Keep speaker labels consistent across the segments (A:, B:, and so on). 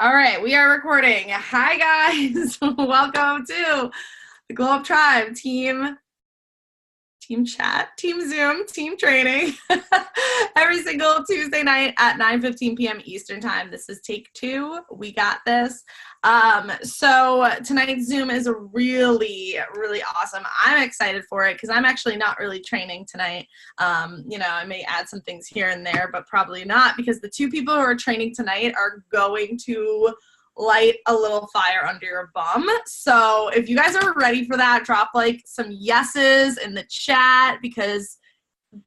A: All right, we are recording. Hi, guys. Welcome to the Glow Up Tribe team chat, team Zoom, team training every single Tuesday night at 9:15 p.m. Eastern time. This is take two. We got this. So tonight's Zoom is really, really awesome. I'm excited for it because I'm actually not really training tonight. I may add some things here and there, but probably not because the two people who are training tonight are going to light a little fire under your bum. So if you guys are ready for that, drop like some yeses in the chat because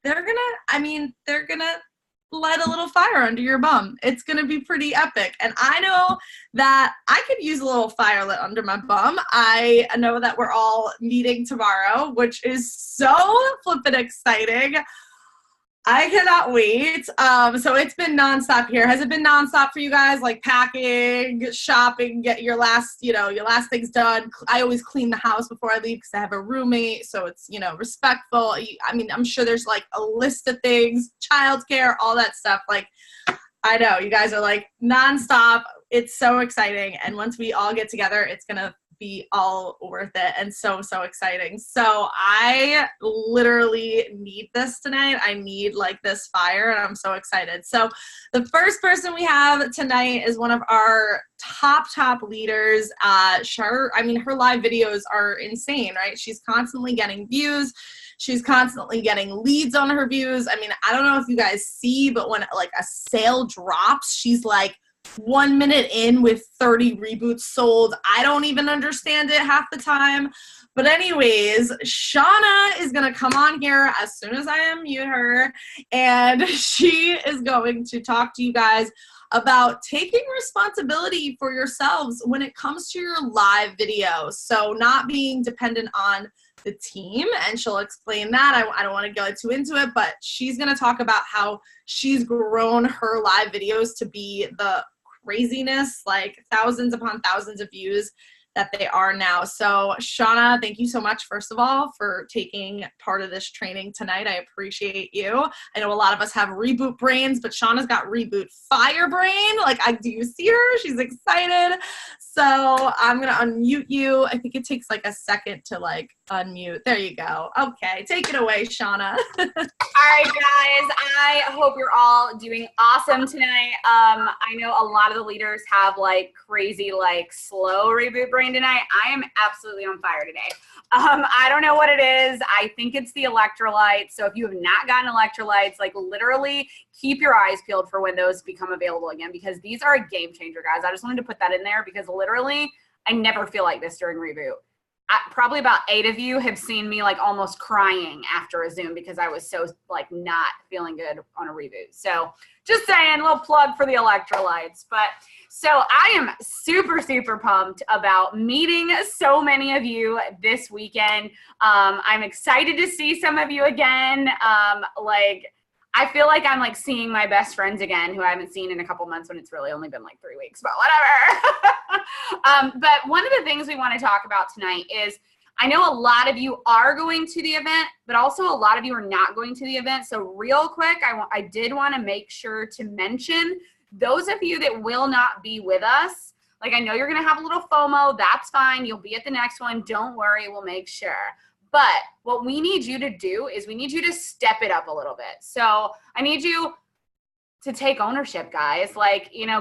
A: they're gonna light a little fire under your bum. It's gonna be pretty epic. And I know that I could use a little fire lit under my bum. I know that we're all meeting tomorrow, which is so flippin' exciting. I cannot wait. So it's been nonstop here. Has it been nonstop for you guys? Like packing, shopping, get your last things done. I always clean the house before I leave because I have a roommate. So it's, respectful. I'm sure there's like a list of things, childcare, all that stuff. Like, I know you guys are like nonstop. It's so exciting. And once we all get together, it's going to be all worth it and so exciting. So I literally need this tonight. I need like this fire and I'm so excited. So the first person we have tonight is one of our top leaders. Her live videos are insane, right? She's constantly getting views. She's constantly getting leads on her views. I don't know if you guys see, but when like a sale drops, she's like 1 minute in with 30 reboots sold. I don't even understand it half the time. But anyways, Shauna is going to come on here as soon as I unmute her, and she is going to talk to you guys about taking responsibility for yourselves when it comes to your live videos. So not being dependent on the team, and she'll explain that. I don't want to go too into it, but she's going to talk about how she's grown her live videos to be the craziness, like thousands upon thousands of views that they are now. So Shauna, thank you so much, first of all, for taking part of this training tonight. I appreciate you. I know a lot of us have reboot brains, but Shauna's got reboot fire brain. Do you see her? She's excited. So I'm going to unmute you. I think it takes like a second to like unmute. There you go. Okay. Take it away, Shauna.
B: All right, guys. I hope you're all doing awesome tonight. I know a lot of the leaders have like crazy, like slow reboot brain tonight. I am absolutely on fire today. I don't know what it is. I think it's the electrolytes. So if you have not gotten electrolytes, like literally keep your eyes peeled for when those become available again, because these are a game changer, guys. I just wanted to put that in there because literally I never feel like this during reboot. Probably about 8 of you have seen me like almost crying after a Zoom because I was so like not feeling good on a reboot. So just saying, a little plug for the electrolytes. But so I am super pumped about meeting so many of you this weekend. I'm excited to see some of you again. I feel like I'm like seeing my best friends again who I haven't seen in a couple months when it's really only been like 3 weeks, but whatever. But one of the things we want to talk about tonight is I know a lot of you are going to the event, but also a lot of you are not going to the event. So real quick, I did want to make sure to mention those of you that will not be with us. Like I know you're going to have a little FOMO. That's fine. You'll be at the next one. Don't worry. We'll make sure. But what we need you to do is we need you to step it up a little bit. So I need you to take ownership, guys.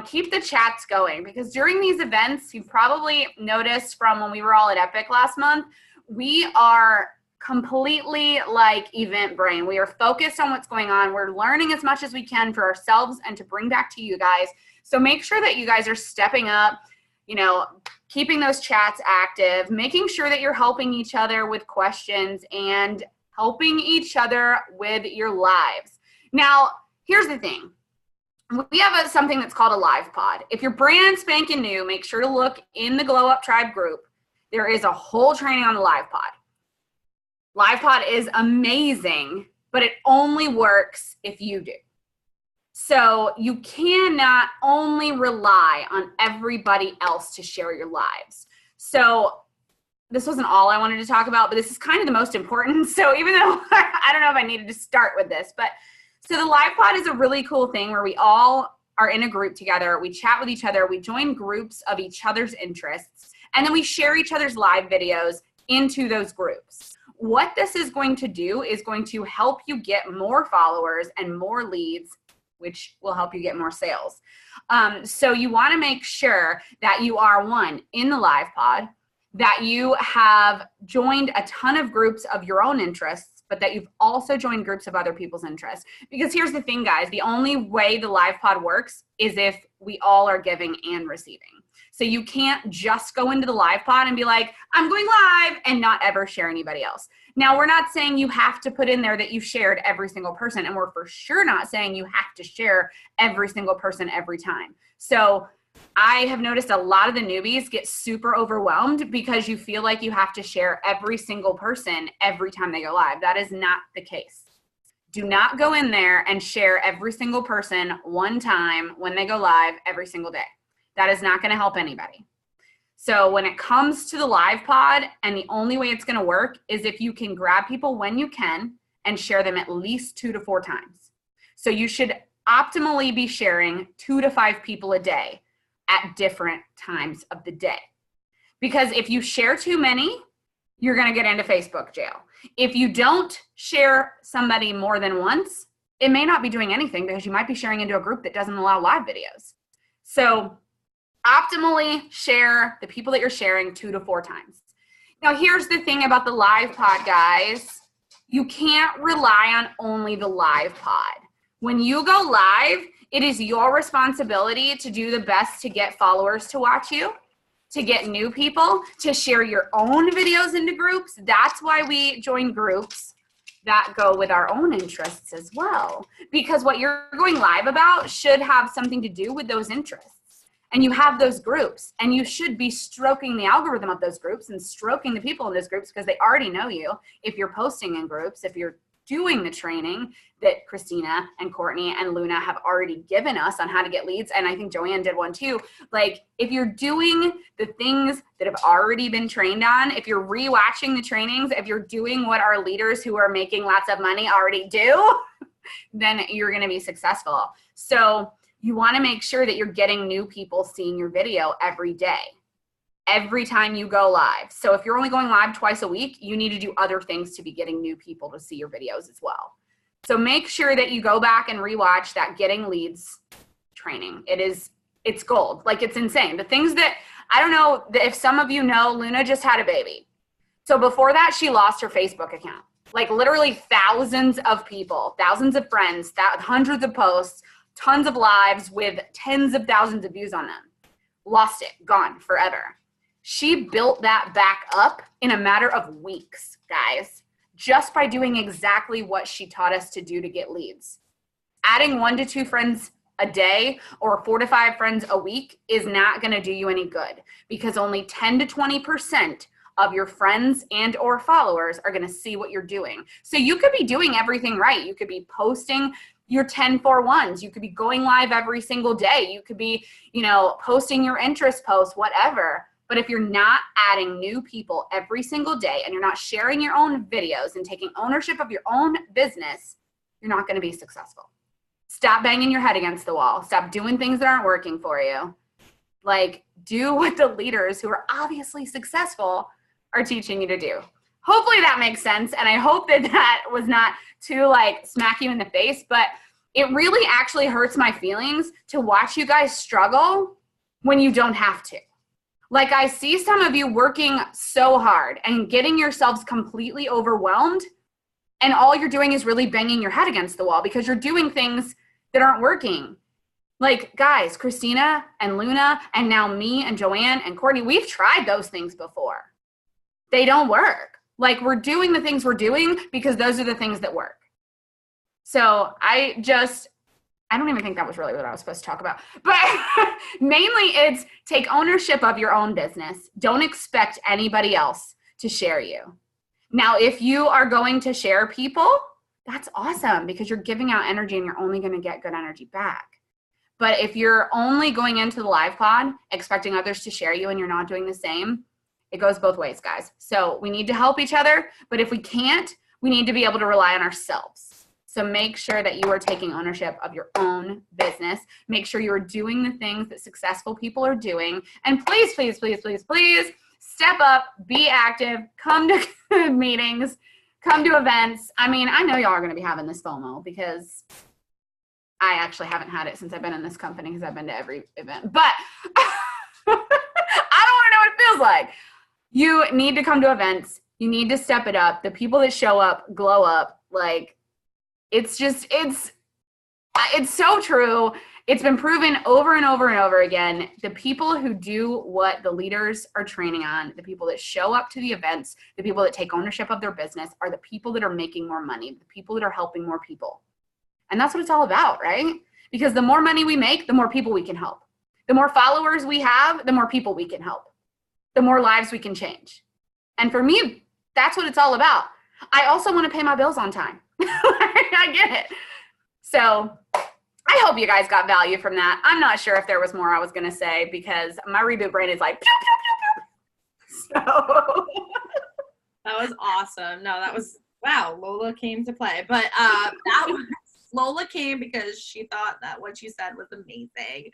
B: Keep the chats going, because during these events, you've probably noticed from when we were all at Epic last month, we are completely like event brain. We are focused on what's going on. We're learning as much as we can for ourselves and to bring back to you guys. So make sure that you guys are stepping up, keeping those chats active, making sure that you're helping each other with questions and helping each other with your lives. Now, here's the thing. We have something that's called a live pod. If you're brand spanking new, make sure to look in the Glow Up Tribe group. There is a whole training on the live pod. Live pod is amazing, but it only works if you do. So you cannot only rely on everybody else to share your lives. So this wasn't all I wanted to talk about, but this is kind of the most important. So even though I don't know if I needed to start with this, but so the live pod is a really cool thing where we all are in a group together. We chat with each other. We join groups of each other's interests. And then we share each other's live videos into those groups. What this is going to do is going to help you get more followers and more leads, which will help you get more sales. So you want to make sure that you are, one, in the live pod, that you have joined a ton of groups of your own interests, but that you've also joined groups of other people's interests. Because here's the thing, guys, the only way the live pod works is if we all are giving and receiving. So you can't just go into the live pod and be like, I'm going live, and not ever share anybody else. Now, we're not saying you have to put in there that you shared every single person, and we're for sure not saying you have to share every single person every time. So I have noticed a lot of the newbies get super overwhelmed because you feel like you have to share every single person every time they go live. That is not the case. Do not go in there and share every single person one time when they go live every single day. That is not going to help anybody. So when it comes to the live pod, and the only way it's going to work is if you can grab people when you can and share them at least 2 to 4 times. So you should optimally be sharing 2 to 5 people a day at different times of the day. Because if you share too many, you're going to get into Facebook jail. If you don't share somebody more than once, it may not be doing anything because you might be sharing into a group that doesn't allow live videos. So optimally share the people that you're sharing 2 to 4 times. Now, here's the thing about the live pod, guys. You can't rely on only the live pod. When you go live, it is your responsibility to do the best to get followers to watch you, to get new people, to share your own videos into groups. That's why we join groups that go with our own interests as well. Because what you're going live about should have something to do with those interests. And you have those groups, and you should be stroking the algorithm of those groups and stroking the people in those groups because they already know you. If you're posting in groups, if you're doing the training that Christina and Courtney and Luna have already given us on how to get leads, and I think Joanne did one too. Like, if you're doing the things that have already been trained on, if you're rewatching the trainings, if you're doing what our leaders who are making lots of money already do, then you're going to be successful. So you want to make sure that you're getting new people seeing your video every day, every time you go live. So if you're only going live twice a week, you need to do other things to be getting new people to see your videos as well. So make sure that you go back and rewatch that getting leads training. It's gold. Like, it's insane. The things that, I don't know if some of you know, Luna just had a baby. So before that, she lost her Facebook account. Like, literally thousands of people, thousands of friends, hundreds of posts, tons of lives with tens of thousands of views on them. Lost it, gone forever. She built that back up in a matter of weeks, guys, just by doing exactly what she taught us to do to get leads. Adding 1 to 2 friends a day or 4 to 5 friends a week is not going to do you any good, because only 10 to 20% of your friends and or followers are going to see what you're doing. So you could be doing everything right. You could be posting your 10-4-1s. You could be going live every single day. You could be, posting your interest posts, whatever. But if you're not adding new people every single day and you're not sharing your own videos and taking ownership of your own business, you're not going to be successful. Stop banging your head against the wall. Stop doing things that aren't working for you. Like, do what the leaders who are obviously successful are teaching you to do. Hopefully that makes sense. And I hope that was not to smack you in the face, but it really actually hurts my feelings to watch you guys struggle when you don't have to. Like, I see some of you working so hard and getting yourselves completely overwhelmed, and all you're doing is really banging your head against the wall because you're doing things that aren't working. Like, guys, Christina and Luna and now me and Joanne and Courtney, we've tried those things before. They don't work. Like, we're doing the things we're doing because those are the things that work. So I don't even think that was really what I was supposed to talk about. But mainly it's take ownership of your own business. Don't expect anybody else to share you. Now, if you are going to share people, that's awesome because you're giving out energy and you're only going to get good energy back. But if you're only going into the live pod expecting others to share you and you're not doing the same, it goes both ways, guys. So we need to help each other. But if we can't, we need to be able to rely on ourselves. So make sure that you are taking ownership of your own business. Make sure you are doing the things that successful people are doing. And please, please, please, please, please step up, be active, come to meetings, come to events. I mean, I know y'all are going to be having this FOMO because I actually haven't had it since I've been in this company because I've been to every event. But I don't want to know what it feels like. You need to come to events. You need to step it up. The people that show up, glow up. Like, it's so true. It's been proven over and over and over again. The people who do what the leaders are training on, the people that show up to the events, the people that take ownership of their business are the people that are making more money, the people that are helping more people. And that's what it's all about, right? Because the more money we make, the more people we can help. The more followers we have, the more people we can help. The more lives we can change. And for me, that's what it's all about. I also want to pay my bills on time. I get it. So I hope you guys got value from that. I'm not sure if there was more I was going to say because my reboot brain is like, pew, pew, pew, pew. So
A: that was awesome. No, that was, wow, Lola came to play. But Lola came because she thought that what you said was amazing.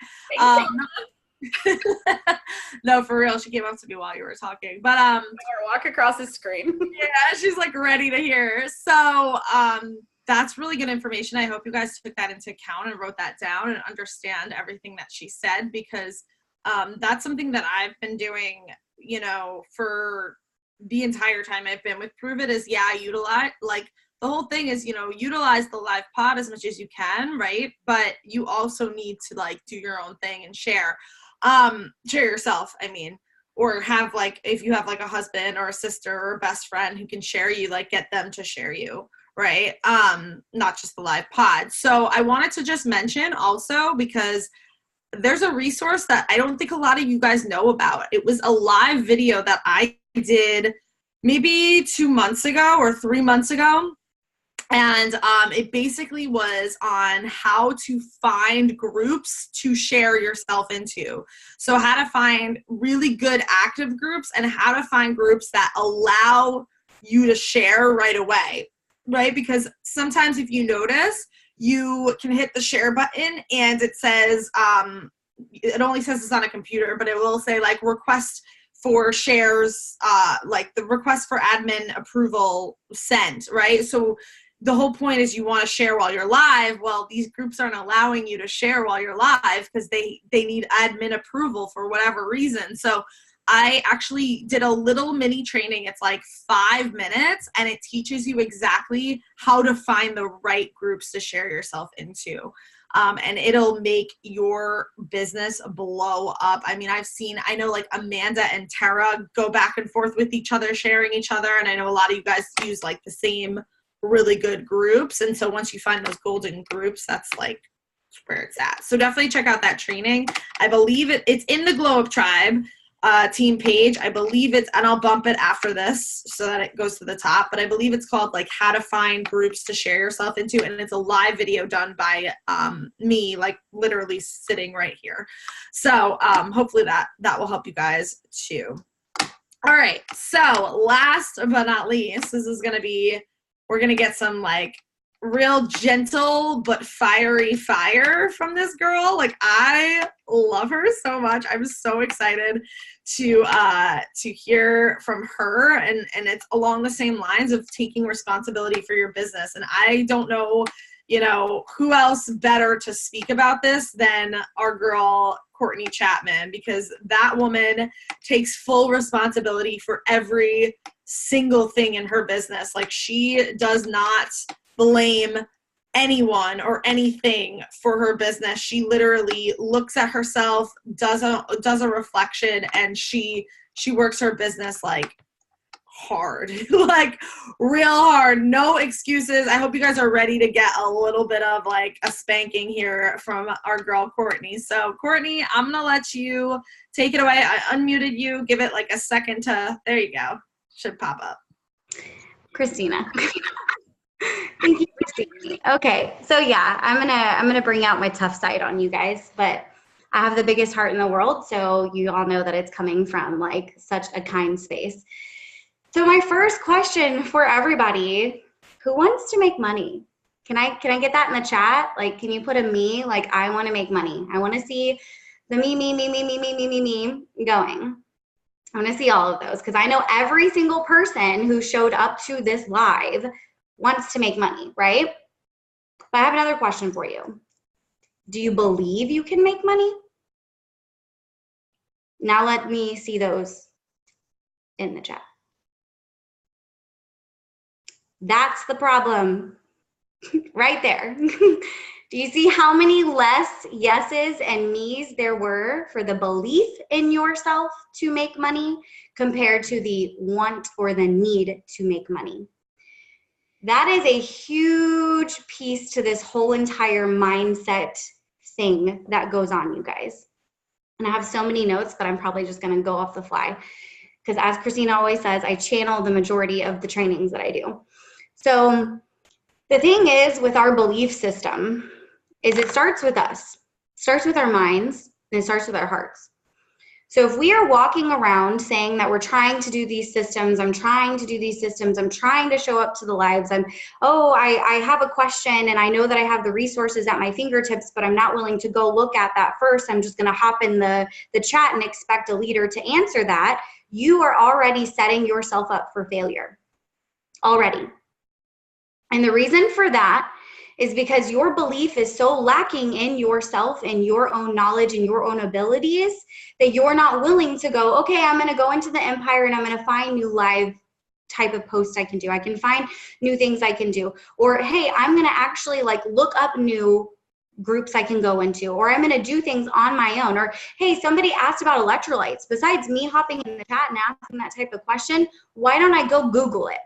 A: No, for real. She came up to me while you were talking. But
B: walk across the screen.
A: Yeah, she's like ready to hear. So that's really good information. I hope you guys took that into account and wrote that down and understand everything that she said because that's something that I've been doing, you know, for the entire time I've been with Prove It is utilize, like the whole thing is, you know, utilize the live pod as much as you can, right? But you also need to like do your own thing and share yourself, I mean, or have like, if you have like a husband or a sister or a best friend who can share you, like get them to share you, right? Not just the live pod. So I wanted to just mention also, because there's a resource that I don't think a lot of you guys know about. It was a live video that I did maybe 2 months ago or 3 months ago. And it basically was on how to find groups to share yourself into. So how to find really good active groups and how to find groups that allow you to share right away, right? Because sometimes if you notice, you can hit the share button and it says, it only says this on a computer, but it will say like request for shares, like the request for admin approval sent, right? So the whole point is you want to share while you're live. Well, these groups aren't allowing you to share while you're live because they need admin approval for whatever reason. So I actually did a little mini training. It's like 5 minutes and it teaches you exactly how to find the right groups to share yourself into. And it'll make your business blow up. I mean, I know like Amanda and Tara go back and forth with each other, sharing each other. And I know a lot of you guys use like the same really good groups. And so once you find those golden groups, that's like where it's at. So definitely check out that training. I believe it's in the Glow Up Tribe team page. I believe it's, and I'll bump it after this so that it goes to the top, but I believe it's called like how to find groups to share yourself into. And it's a live video done by me, like literally sitting right here. So hopefully that will help you guys too. All right. So last but not least, this is going to be, we're going to get some like real gentle but fiery fire from this girl. Like I love her so much. I'm so excited to hear from her, and it's along the same lines of taking responsibility for your business. And I don't know, you know, who else better to speak about this than our girl Courtney Chapman, because that woman takes full responsibility for every single thing in her business. Like she does not blame anyone or anything for her business. She literally looks at herself, does a reflection, and she works her business like hard, like real hard, no excuses. I hope you guys are ready to get a little bit of like a spanking here from our girl Courtney. So Courtney, I'm gonna let you take it away. I unmuted you. Give it like a second to, there you go. Should pop up.
C: Christina. Thank you, Christina. Okay, so yeah, I'm gonna bring out my tough side on you guys, but I have the biggest heart in the world, so you all know that it's coming from like such a kind space. So my first question for everybody, who wants to make money? Can I get that in the chat? Like, can you put a me? Like, I want to make money. I want to see the me going. I want to see all of those because I know every single person who showed up to this live wants to make money, right? But I have another question for you. Do you believe you can make money? Now let me see those in the chat. That's the problem right there. Do you see how many less yeses and me's there were for the belief in yourself to make money compared to the want or the need to make money? That is a huge piece to this whole entire mindset thing that goes on, you guys. And I have so many notes, but I'm probably just going to go off the fly because, as Christina always says, I channel the majority of the trainings that I do. So the thing is with our belief system is it starts with us. It starts with our minds and it starts with our hearts. So if we are walking around saying that we're trying to do these systems, I'm trying to do these systems, I'm trying to show up to the lives, I have a question and I know that I have the resources at my fingertips, but I'm not willing to go look at that first. I'm just going to hop in the chat and expect a leader to answer that. You are already setting yourself up for failure already. And the reason for that is because your belief is so lacking in yourself and your own knowledge and your own abilities that you're not willing to go, okay, I'm going to go into the empire and I'm going to find new live type of posts I can do. I can find new things I can do. Or, hey, I'm going to actually like look up new groups I can go into, or I'm going to do things on my own. Or, hey, somebody asked about electrolytes. Besides me hopping in the chat and asking that type of question, why don't I go Google it?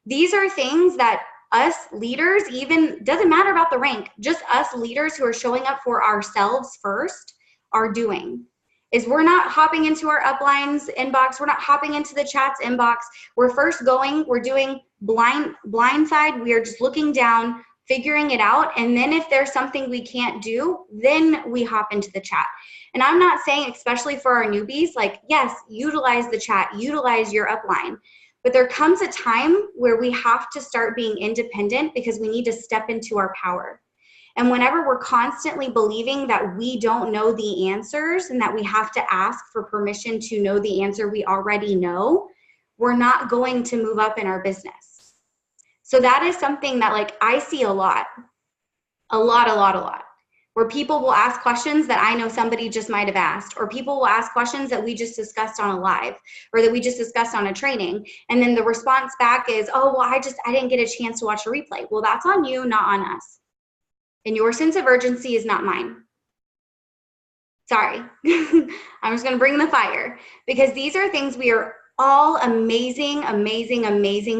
C: These are things that us leaders, even doesn't matter about the rank, just us leaders who are showing up for ourselves first are doing. Is we're not hopping into our uplines inbox, we're not hopping into the chat's inbox. We're first going, we're doing blindside, we are just looking down, figuring it out, and then if there's something we can't do, then we hop into the chat. And I'm not saying, especially for our newbies, like, yes, utilize the chat, utilize your upline. But there comes a time where we have to start being independent because we need to step into our power. And whenever we're constantly believing that we don't know the answers and that we have to ask for permission to know the answer we already know, we're not going to move up in our business. So that is something that like I see a lot, where people will ask questions that I know somebody just might have asked, or people will ask questions that we just discussed on a live or that we just discussed on a training. And then the response back is, oh, well, I didn't get a chance to watch a replay. Well, that's on you, not on us. And your sense of urgency is not mine. Sorry. I'm just going to bring the fire because these are things we are all amazing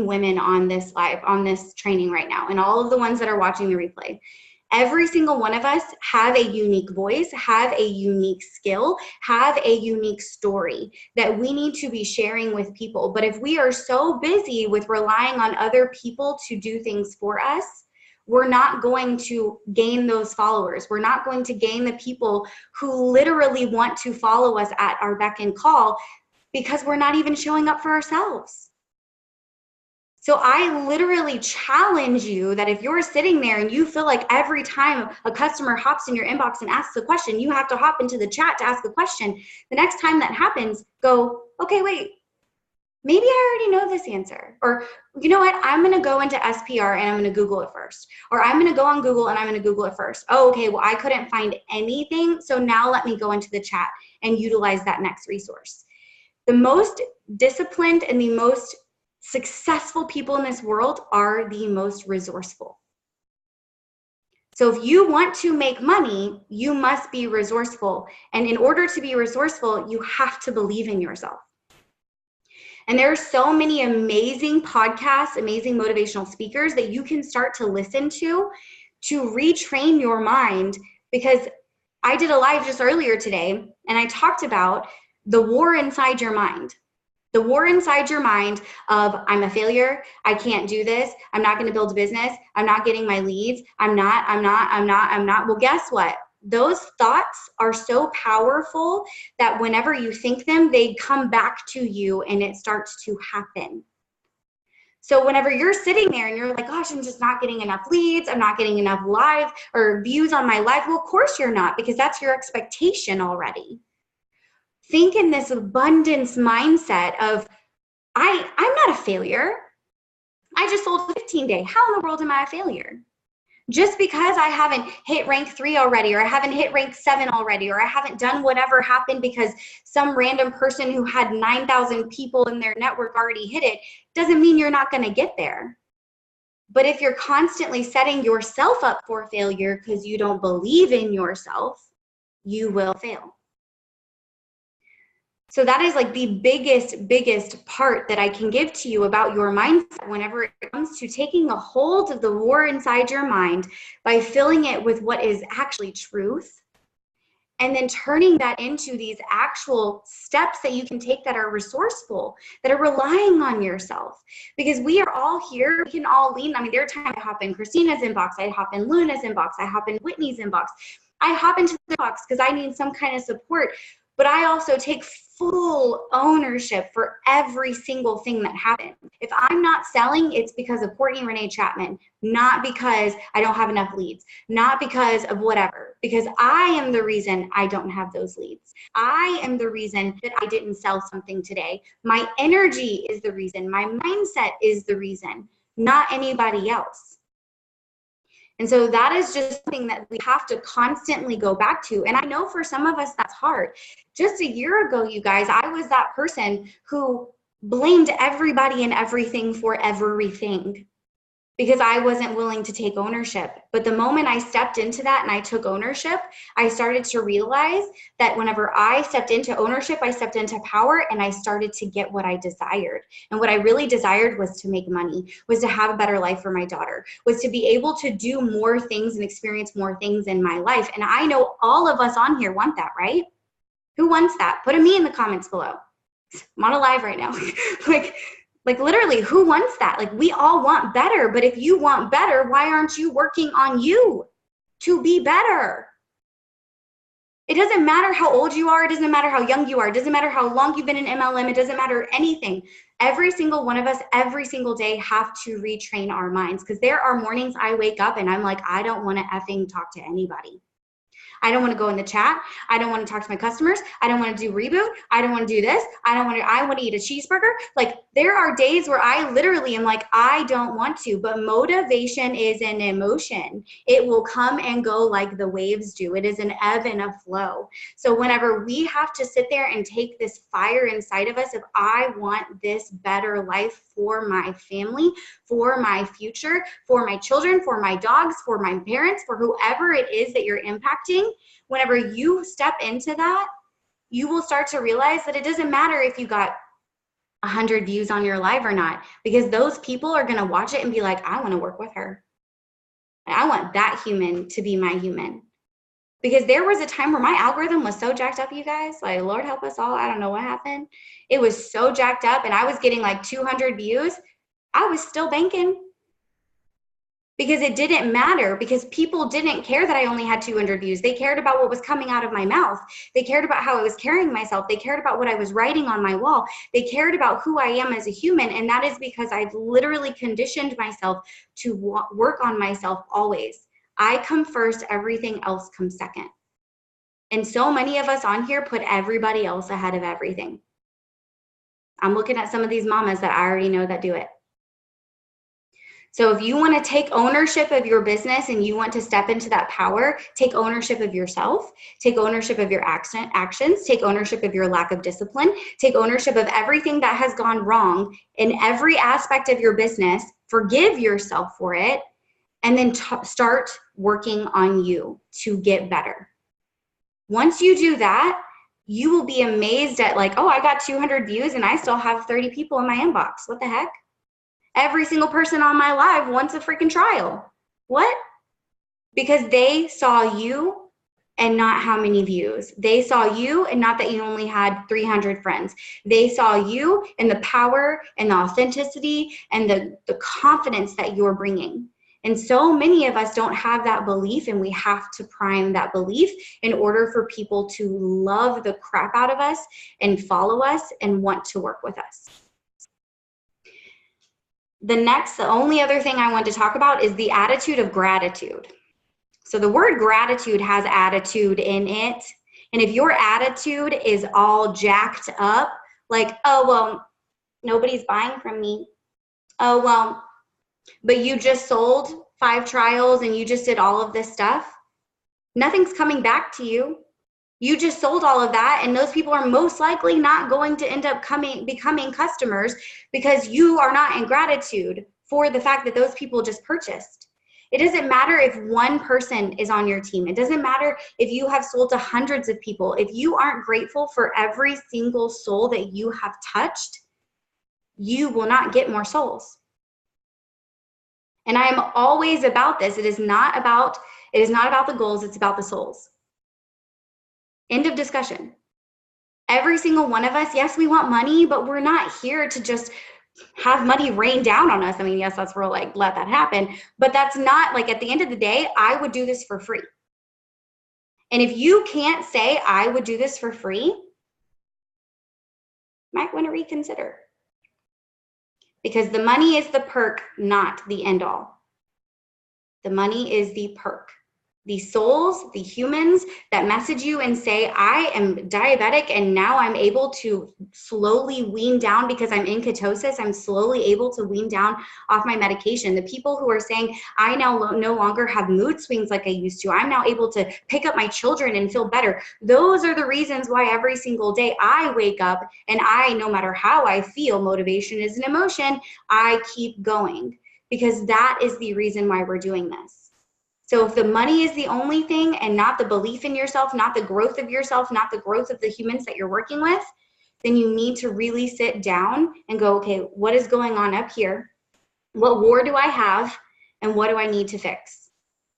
C: women on this live, on this training right now. And all of the ones that are watching the replay. Every single one of us have a unique voice, have a unique skill, have a unique story that we need to be sharing with people. But if we are so busy with relying on other people to do things for us, we're not going to gain those followers. We're not going to gain the people who literally want to follow us at our beck and call because we're not even showing up for ourselves. So I literally challenge you that if you're sitting there and you feel like every time a customer hops in your inbox and asks a question, you have to hop into the chat to ask a question, the next time that happens, go, okay, wait, maybe I already know this answer. Or you know what, I'm gonna go into SPR and I'm gonna Google it first. Or I'm gonna go on Google and I'm gonna Google it first. Oh, okay, well, I couldn't find anything, so now let me go into the chat and utilize that next resource. The most disciplined and the most successful people in this world are the most resourceful. So if you want to make money, you must be resourceful. And in order to be resourceful, you have to believe in yourself. And there are so many amazing podcasts, amazing motivational speakers that you can start to listen to retrain your mind. Because I did a live just earlier today, and I talked about the war inside your mind. The war inside your mind of, I'm a failure, I can't do this, I'm not going to build a business, I'm not getting my leads, I'm not. Well, guess what? Those thoughts are so powerful that whenever you think them, they come back to you and it starts to happen. So whenever you're sitting there and you're like, gosh, I'm just not getting enough leads, I'm not getting enough live or views on my live. Well, of course you're not, because that's your expectation already. Think in this abundance mindset of, I'm not a failure. I just sold a 15-day. How in the world am I a failure? Just because I haven't hit rank 3 already, or I haven't hit rank 7 already, or I haven't done whatever happened because some random person who had 9,000 people in their network already hit it, doesn't mean you're not going to get there. But if you're constantly setting yourself up for failure because you don't believe in yourself, you will fail. So that is like the biggest part that I can give to you about your mindset whenever it comes to taking a hold of the war inside your mind by filling it with what is actually truth, and then turning that into these actual steps that you can take that are resourceful, that are relying on yourself. Because we are all here, we can all lean. I mean, there are times I hop in Christina's inbox, I hop in Luna's inbox, I hop in Whitney's inbox. I hop into the box because I need some kind of support. But I also take full ownership for every single thing that happened. If I'm not selling, it's because of Courtney Renee Chapman, not because I don't have enough leads, not because of whatever, because I am the reason I don't have those leads. I am the reason that I didn't sell something today. My energy is the reason. My mindset is the reason, not anybody else. And so that is just something that we have to constantly go back to. And I know for some of us that's hard. Just a year ago, you guys, I was that person who blamed everybody and everything for everything because I wasn't willing to take ownership. But the moment I stepped into that and I took ownership, I started to realize that whenever I stepped into ownership, I stepped into power, and I started to get what I desired. And what I really desired was to make money, was to have a better life for my daughter, was to be able to do more things and experience more things in my life. And I know all of us on here want that, right? Who wants that? Put a me in the comments below. I'm on a live right now. Like literally, who wants that? Like, we all want better, but if you want better, why aren't you working on you to be better? It doesn't matter how old you are. It doesn't matter how young you are. It doesn't matter how long you've been in MLM. It doesn't matter anything. Every single one of us, every single day, have to retrain our minds, because there are mornings I wake up and I'm like, I don't want to effing talk to anybody. I don't want to go in the chat. I don't want to talk to my customers. I don't want to do reboot. I don't want to do this. I want to eat a cheeseburger. Like, there are days where I literally am like, I don't want to, but motivation is an emotion. It will come and go like the waves do. It is an ebb and a flow. So whenever we have to sit there and take this fire inside of us, if I want this better life for my family, for my future, for my children, for my dogs, for my parents, for whoever it is that you're impacting, whenever you step into that, you will start to realize that it doesn't matter if you got 100 views on your live or not, because those people are going to watch it and be like, I want to work with her. And I want that human to be my human. Because there was a time where my algorithm was so jacked up, you guys, like, Lord help us all. I don't know what happened. It was so jacked up, and I was getting like 200 views. I was still banking. Because it didn't matter, because people didn't care that I only had 200 views. They cared about what was coming out of my mouth. They cared about how I was carrying myself. They cared about what I was writing on my wall. They cared about who I am as a human. And that is because I've literally conditioned myself to work on myself always. I come first, everything else comes second. And so many of us on here put everybody else ahead of everything. I'm looking at some of these mamas that I already know that do it. So if you want to take ownership of your business and you want to step into that power, take ownership of yourself, take ownership of your actions, take ownership of your lack of discipline, take ownership of everything that has gone wrong in every aspect of your business, forgive yourself for it, and then start working on you to get better. Once you do that, you will be amazed at like, oh, I got 200 views and I still have 30 people in my inbox. What the heck? Every single person on my live wants a freaking trial. What? Because they saw you and not how many views. They saw you and not that you only had 300 friends. They saw you and the power and the authenticity and the confidence that you're bringing. And so many of us don't have that belief, and we have to prime that belief in order for people to love the crap out of us and follow us and want to work with us. the only other thing I want to talk about is the attitude of gratitude. So the word gratitude has attitude in it. And if your attitude is all jacked up, like, oh, well, nobody's buying from me. Oh, well, but you just sold 5 trials and you just did all of this stuff. Nothing's coming back to you. You just sold all of that, and those people are most likely not going to end up becoming customers because you are not in gratitude for the fact that those people just purchased. It doesn't matter if one person is on your team. It doesn't matter if you have sold to hundreds of people. If you aren't grateful for every single soul that you have touched, you will not get more souls. And I am always about this. It is not about the goals, it's about the souls. End of discussion. Every single one of us, yes, we want money, but we're not here to just have money rain down on us. I mean, yes, that's real, like, let that happen. But that's not, like, at the end of the day, I would do this for free. And if you can't say, I would do this for free, might want to reconsider. Because the money is the perk, not the end all. The money is the perk. The souls, the humans that message you and say, I am diabetic and now I'm able to slowly wean down because I'm in ketosis. I'm slowly able to wean down off my medication. The people who are saying, I now no longer have mood swings like I used to. I'm now able to pick up my children and feel better. Those are the reasons why every single day I wake up and no matter how I feel, motivation is an emotion, I keep going because that is the reason why we're doing this. So if the money is the only thing and not the belief in yourself, not the growth of yourself, not the growth of the humans that you're working with, then you need to really sit down and go, okay, what is going on up here? What war do I have? And what do I need to fix?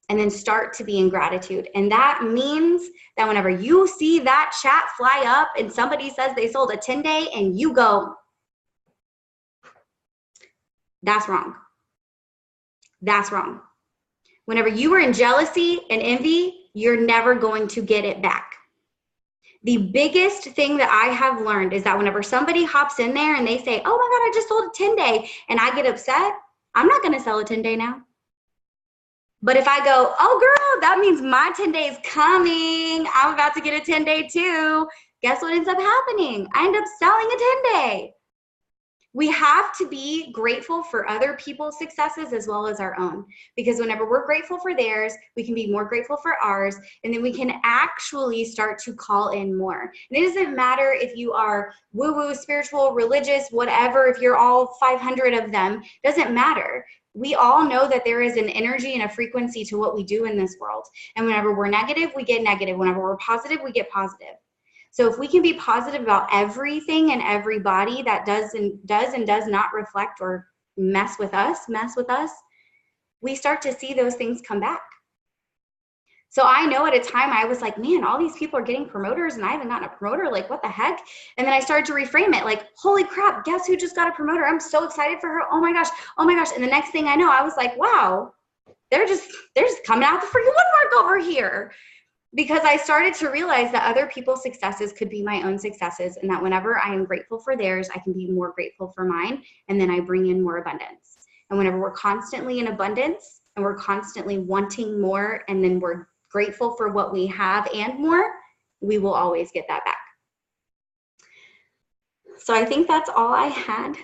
C: And then start to be in gratitude. And that means that whenever you see that chat fly up and somebody says they sold a 10-day and you go, that's wrong. That's wrong. Whenever you are in jealousy and envy, you're never going to get it back. The biggest thing that I have learned is that whenever somebody hops in there and they say, oh my God, I just sold a 10-day, and I get upset, I'm not going to sell a 10-day now. But if I go, oh girl, that means my 10-day is coming. I'm about to get a 10-day too. Guess what ends up happening? I end up selling a 10-day. We have to be grateful for other people's successes as well as our own, because whenever we're grateful for theirs, we can be more grateful for ours, and then we can actually start to call in more. And it doesn't matter if you are woo-woo, spiritual, religious, whatever, if you're all 500 of them, doesn't matter. We all know that there is an energy and a frequency to what we do in this world. And whenever we're negative, we get negative. Whenever we're positive, we get positive. So if we can be positive about everything and everybody that does and does not reflect or mess with us, we start to see those things come back. So I know at a time I was like, man, all these people are getting promoters and I haven't gotten a promoter. Like, what the heck? And then I started to reframe it like, holy crap, guess who just got a promoter? I'm so excited for her. Oh my gosh. And the next thing I know, I was like, wow, they're just coming out the freaking woodwork over here. Because I started to realize that other people's successes could be my own successes, and that whenever I am grateful for theirs, I can be more grateful for mine, and then I bring in more abundance. And whenever we're constantly in abundance and we're constantly wanting more, and then we're grateful for what we have and more, we will always get that back. So I think that's all I had.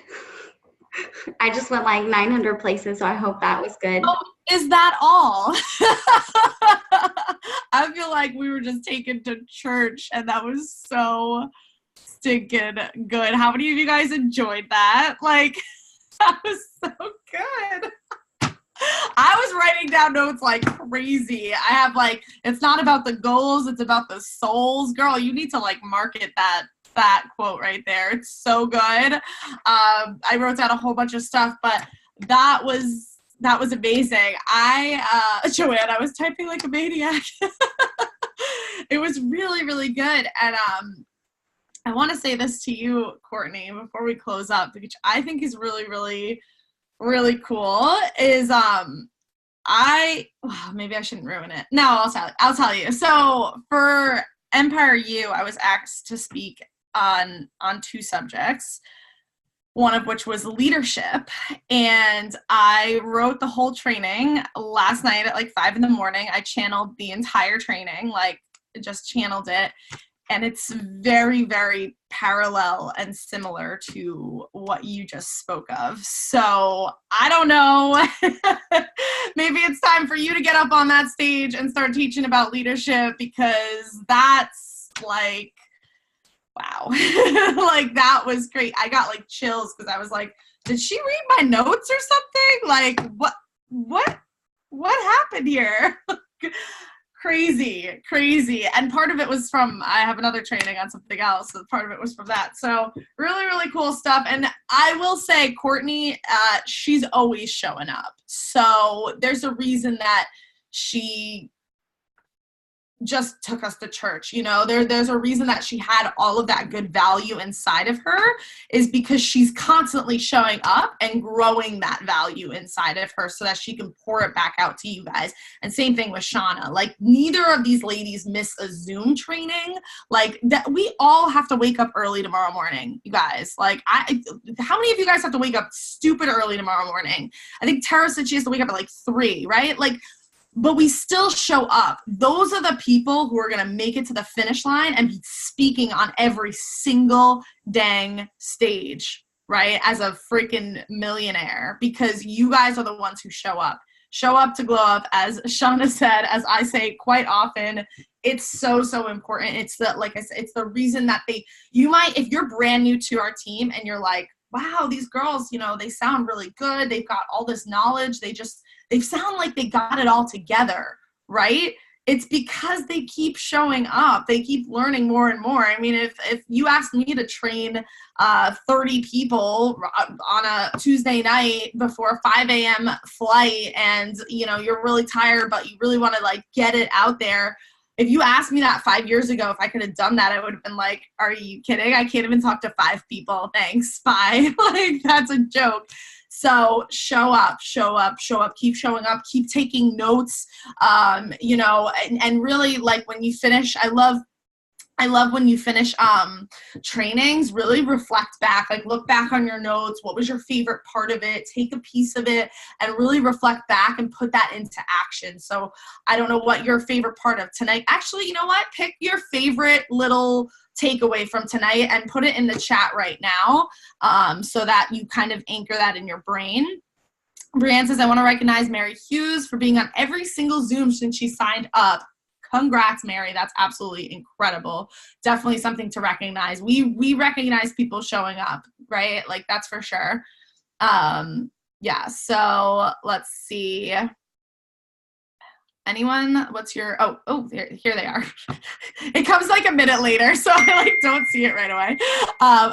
C: I just went like 900 places, so I hope that was good.
A: Oh, is that all? I feel like we were just taken to church, and that was so stinking good. How many of you guys enjoyed that? Like, that was so good. I was writing down notes like crazy. I have like, it's not about the goals, it's about the souls. Girl, you need to like market that quote right there. It's so good. I wrote down a whole bunch of stuff, but that was amazing. Joanne, I was typing like a maniac. It was really, really good. And I want to say this to you, Courtney, before we close up, which I think is really, really, really cool, is maybe I shouldn't ruin it. No, I'll tell you. So for Empire U, I was asked to speak on 2 subjects. one of which was leadership. And I wrote the whole training last night at like 5 a.m. I channeled the entire training, like just channeled it. And it's very, very parallel and similar to what you just spoke of. So I don't know. Maybe it's time for you to get up on that stage and start teaching about leadership, because that's like, wow. Like, that was great. I got like chills because I was like, did she read my notes or something? Like, what happened here? Crazy. And part of it was from, I have another training on something else, so part of it was from that. So really, really cool stuff. And I will say, Courtney, she's always showing up. So there's a reason that she just took us to church. You know, there's a reason that she had all of that good value inside of her, is because she's constantly showing up and growing that value inside of her so that she can pour it back out to you guys. And same thing with Shauna. Like, neither of these ladies miss a Zoom training. Like, that we all have to wake up early tomorrow morning, you guys. Like, how many of you guys have to wake up stupid early tomorrow morning? I think Tara said she has to wake up at like 3, right? Like, but we still show up. Those are the people who are going to make it to the finish line and be speaking on every single dang stage, right? As a freaking millionaire, because you guys are the ones who show up. Show up to glow up, as Shauna said, as I say quite often. It's so, so important. It's the, like I said, it's the reason that you might, if you're brand new to our team and you're like, wow, these girls, you know, they sound really good. They've got all this knowledge. They sound like they got it all together, right? It's because they keep showing up. They keep learning more and more. I mean, if you asked me to train 30 people on a Tuesday night before a 5 a.m. flight, and, you know, you're really tired, but you really want to like get it out there. If you asked me that 5 years ago, if I could have done that, I would have been like, are you kidding? I can't even talk to 5 people. Thanks. Bye. Like, that's a joke. So show up, keep showing up, keep taking notes, you know, and really, like, when you finish, I love when you finish trainings, really reflect back, like look back on your notes. What was your favorite part of it? Take a piece of it and really reflect back and put that into action. So I don't know what your favorite part of tonight. Actually, you know what? Pick your favorite little takeaway from tonight and put it in the chat right now, so that you kind of anchor that in your brain. Brianne says, I want to recognize Mary Hughes for being on every single Zoom since she signed up. Congrats, Mary. That's absolutely incredible. Definitely something to recognize. We recognize people showing up, right? Like, that's for sure. Yeah, so let's see. Anyone? What's your, here they are. It comes like a minute later, so I like don't see it right away.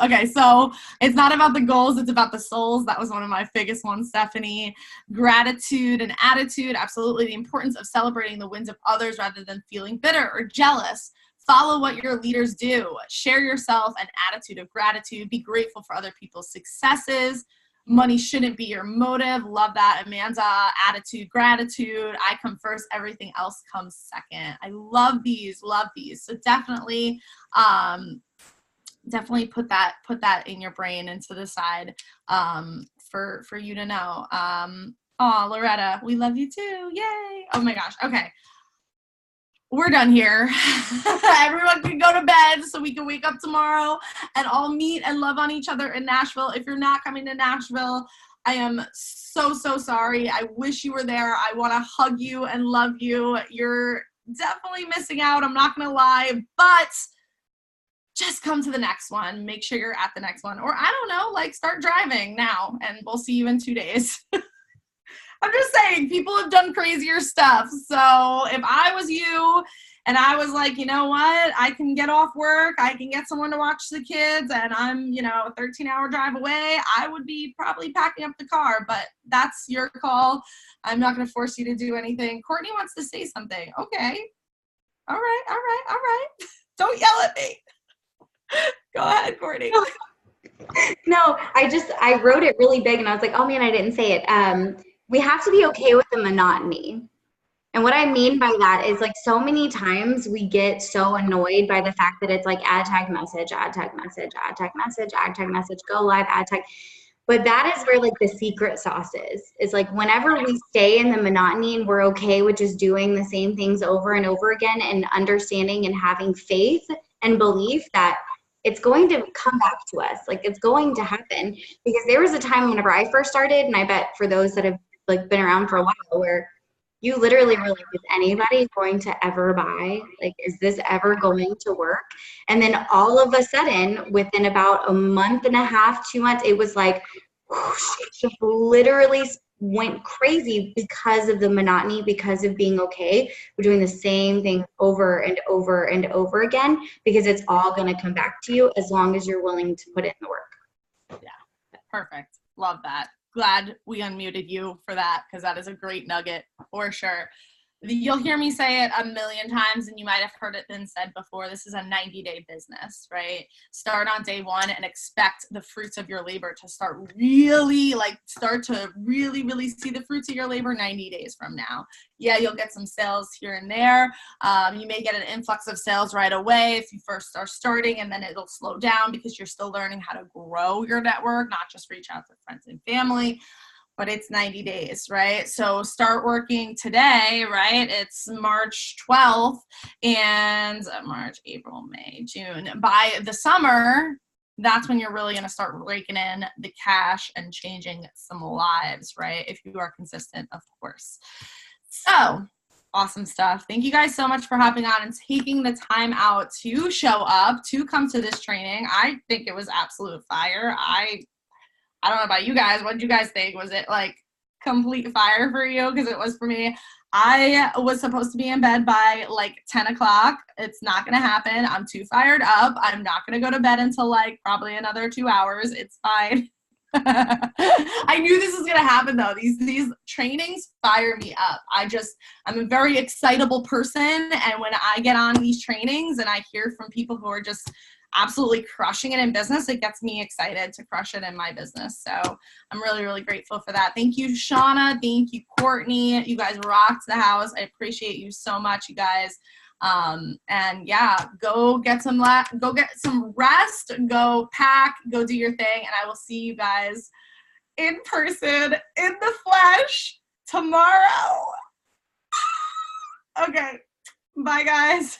A: Okay, so it's not about the goals, it's about the souls. That was one of my biggest ones, Stephanie. Gratitude and attitude, absolutely. The importance of celebrating the wins of others rather than feeling bitter or jealous. Follow what your leaders do. Share yourself an attitude of gratitude. Be grateful for other people's successes. Money shouldn't be your motive. Love that, Amanda. Attitude, gratitude. I come first. Everything else comes second. I love these. So definitely put that in your brain and to the side for you to know. Oh, Loretta, we love you too. Yay. Oh my gosh. Okay. We're done here. Everyone can go to bed so we can wake up tomorrow and all meet and love on each other in Nashville. If you're not coming to Nashville, I am so, so sorry. I wish you were there. I want to hug you and love you. You're definitely missing out. I'm not going to lie, but just come to the next one. Make sure you're at the next one. Or I don't know, like, start driving now and we'll see you in 2 days. I'm just saying, people have done crazier stuff. So if I was you and I was like, you know what, I can get off work, I can get someone to watch the kids, and I'm, you know, a 13-hour drive away, I would be probably packing up the car, but that's your call. I'm not going to force you to do anything. Courtney wants to say something. Okay. All right. Don't yell at me. Go ahead, Courtney.
C: No, I wrote it really big and I was like, oh man, I didn't say it. We have to be okay with the monotony. And what I mean by that is like so many times we get so annoyed by the fact that it's like add tag message, add tag message, add tag message, add tag message, go live, add tag. But that is where like the secret sauce is like whenever we stay in the monotony and we're okay with just doing the same things over and over again and understanding and having faith and belief that it's going to come back to us. Like it's going to happen, because there was a time whenever I first started, and I bet for those that have like been around for a while, where you literally were like, is anybody going to ever buy? Like, is this ever going to work? And then all of a sudden, within about a month and a half, 2 months, it was like, whoosh, it just literally went crazy because of the monotony, because of being okay. We're doing the same thing over and over and over again, because it's all going to come back to you as long as you're willing to put in the work.
A: Yeah, perfect. Love that. Glad we unmuted you for that, because that is a great nugget for sure. You'll hear me say it a million times, and you might have heard it been said before. This is a 90-day business, right? Start on day one and expect the fruits of your labor to start to really see the fruits of your labor 90 days from now. Yeah, you'll get some sales here and there. You may get an influx of sales right away if you first are starting, and then it'll slow down because you're still learning how to grow your network, not just reach out to friends and family. But it's 90 days, right? So start working today, right? It's March 12th, and March, April, May, June. By the summer, that's when you're really gonna start raking in the cash and changing some lives, right? If you are consistent, of course. So awesome stuff. Thank you guys so much for hopping on and taking the time out to show up, to come to this training. I think it was absolute fire. I don't know about you guys. What did you guys think? Was it like complete fire for you? Because it was for me. I was supposed to be in bed by like 10 o'clock. It's not going to happen. I'm too fired up. I'm not going to go to bed until like probably another 2 hours. It's fine. I knew this was going to happen though. These trainings fire me up. I'm a very excitable person. And when I get on these trainings and I hear from people who are just absolutely crushing it in business, it gets me excited to crush it in my business. So I'm really, really grateful for that. Thank you, Shauna. Thank you, Courtney. You guys rocked the house. I appreciate you so much, you guys. And yeah, go get some rest, go pack, go do your thing. And I will see you guys in person, in the flesh tomorrow. Okay. Bye, guys.